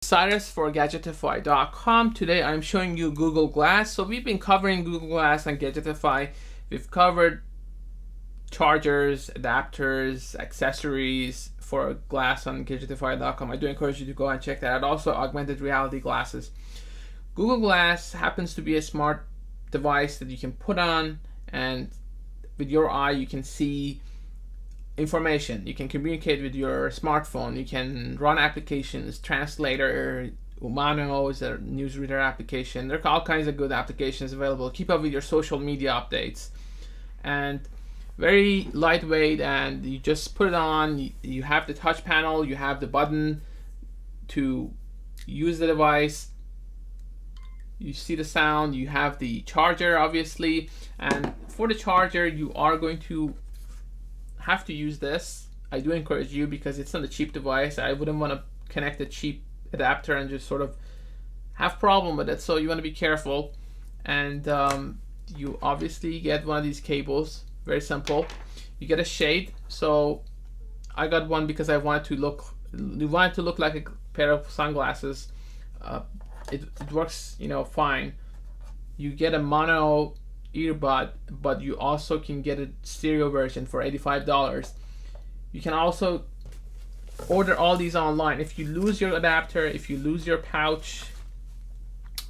Cyrus for Gadgetify.com. Today I'm showing you Google Glass. So we've been covering Google Glass on Gadgetify. We've covered chargers, adapters, accessories for Glass on Gadgetify.com. I do encourage you to go and check that out. Also, augmented reality glasses. Google Glass happens to be a smart device that you can put on, and with your eye you can see information. You can communicate with your smartphone. You can run applications, translator, Umano is a newsreader application. There are all kinds of good applications available. Keep up with your social media updates. And very lightweight, and you just put it on. You have the touch panel, you have the button to use the device. You see the sound, you have the charger obviously, and for the charger you are going to have to use this. I do encourage you because it's not a cheap device. I wouldn't want to connect a cheap adapter and just sort of have problem with it, so you want to be careful. And you obviously get one of these cables, very simple. You get a shade, so I got one because I wanted to look like a pair of sunglasses. It works, fine. You get a mono earbud, but you also can get a stereo version for $85. You can also order all these online. If you lose your adapter, if you lose your pouch,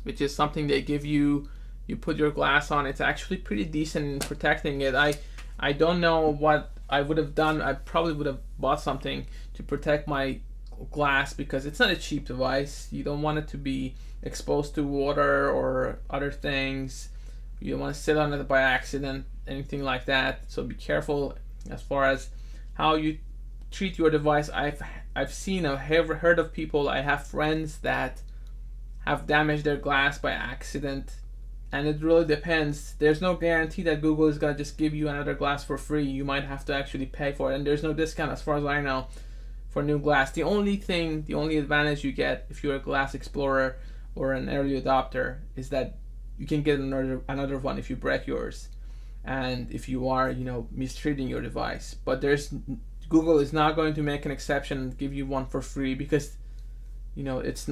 which is something they give you, you put your glass on, it's actually pretty decent in protecting it. I don't know what I would have done. I probably would have bought something to protect my glass because it's not a cheap device. You don't want it to be exposed to water or other things. You don't want to sit on it by accident, anything like that. So be careful as far as how you treat your device. I've heard of people. I have friends that have damaged their glass by accident, and it really depends. There's no guarantee that Google is gonna just give you another glass for free. You might have to actually pay for it, and there's no discount as far as I know for new glass. The only advantage you get if you're a glass explorer or an early adopter is that you can get another one if you break yours, and if you are mistreating your device. But Google is not going to make an exception and give you one for free because that's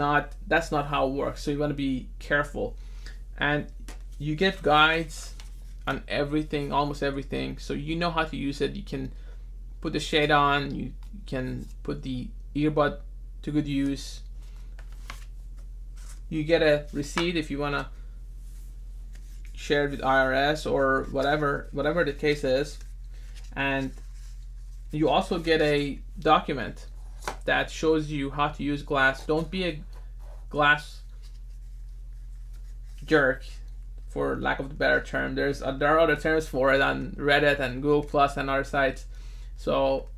not how it works. So you want to be careful, and you get guides on everything, almost everything, so you know how to use it. You can put the shade on, you can put the earbud to good use. You get a receipt if you want to share it with IRS or whatever the case is, and you also get a document that shows you how to use glass. Don't be a glass jerk, for lack of a better term. There are other terms for it on Reddit and Google Plus and other sites. So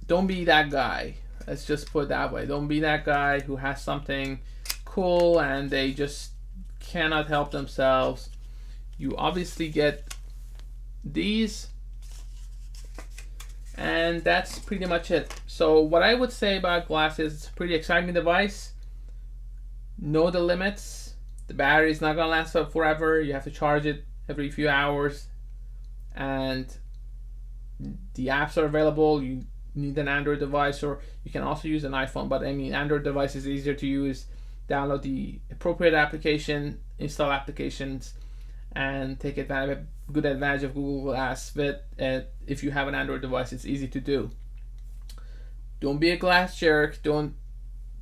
don't be that guy. Let's just put it that way. Don't be that guy who has something cool and they just cannot help themselves. You obviously get these, and that's pretty much it. So what I would say about glass is it's a pretty exciting device. Know the limits. The battery is not gonna last up forever. You have to charge it every few hours, and the apps are available. You need an Android device, or you can also use an iPhone, but Android device is easier to use. Download the appropriate application, install applications, and take good advantage of Google Glass. But if you have an Android device, it's easy to do. Don't be a glass jerk. Don't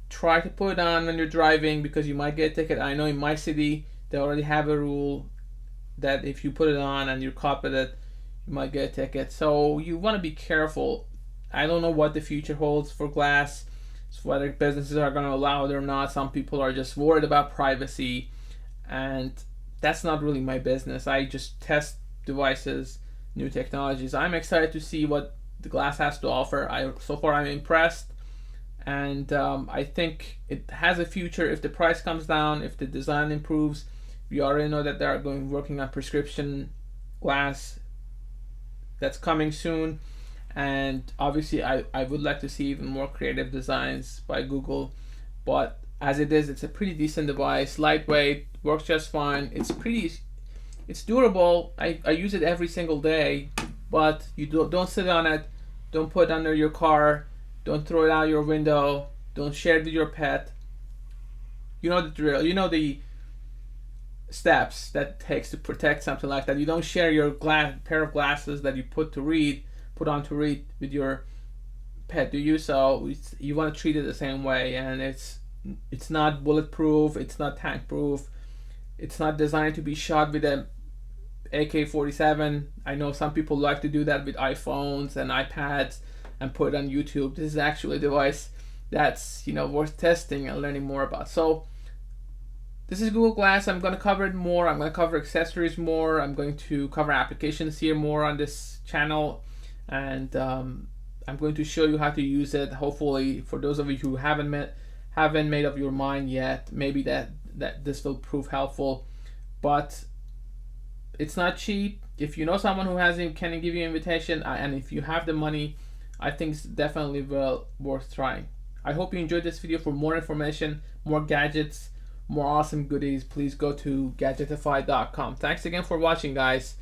try to put it on when you're driving because you might get a ticket. I know in my city they already have a rule that if you put it on and you're caught with it, you might get a ticket. So you want to be careful. I don't know what the future holds for glass, whether businesses are going to allow it or not. Some people are just worried about privacy, and that's not really my business. I just test devices, new technologies. I'm excited to see what the glass has to offer. So far I'm impressed, and I think it has a future if the price comes down, if the design improves. We already know that they are working on prescription glass that's coming soon, and obviously I would like to see even more creative designs by Google. But as it is, it's a pretty decent device, lightweight, works just fine. It's durable. I use it every single day, but you don't sit on it. Don't put it under your car. Don't throw it out your window. Don't share it with your pet. You know the drill. You know the steps that takes to protect something like that. You don't share your pair of glasses that you put on to read with your pet, do you? So you want to treat it the same way, and it's not bulletproof. It's not tank proof. It's not designed to be shot with a AK-47. I know some people like to do that with iPhones and iPads and put it on YouTube. This is actually a device that's worth testing and learning more about. So this is Google Glass. I'm going to cover it more. I'm going to cover accessories more. I'm going to cover applications here more on this channel, and I'm going to show you how to use it. Hopefully, for those of you who haven't made up your mind yet, maybe that this will prove helpful. But it's not cheap. If you know someone who can give you an invitation, and if you have the money, I think it's definitely worth trying. I hope you enjoyed this video. For more information, more gadgets, more awesome goodies, please go to Gadgetify.com. Thanks again for watching, guys.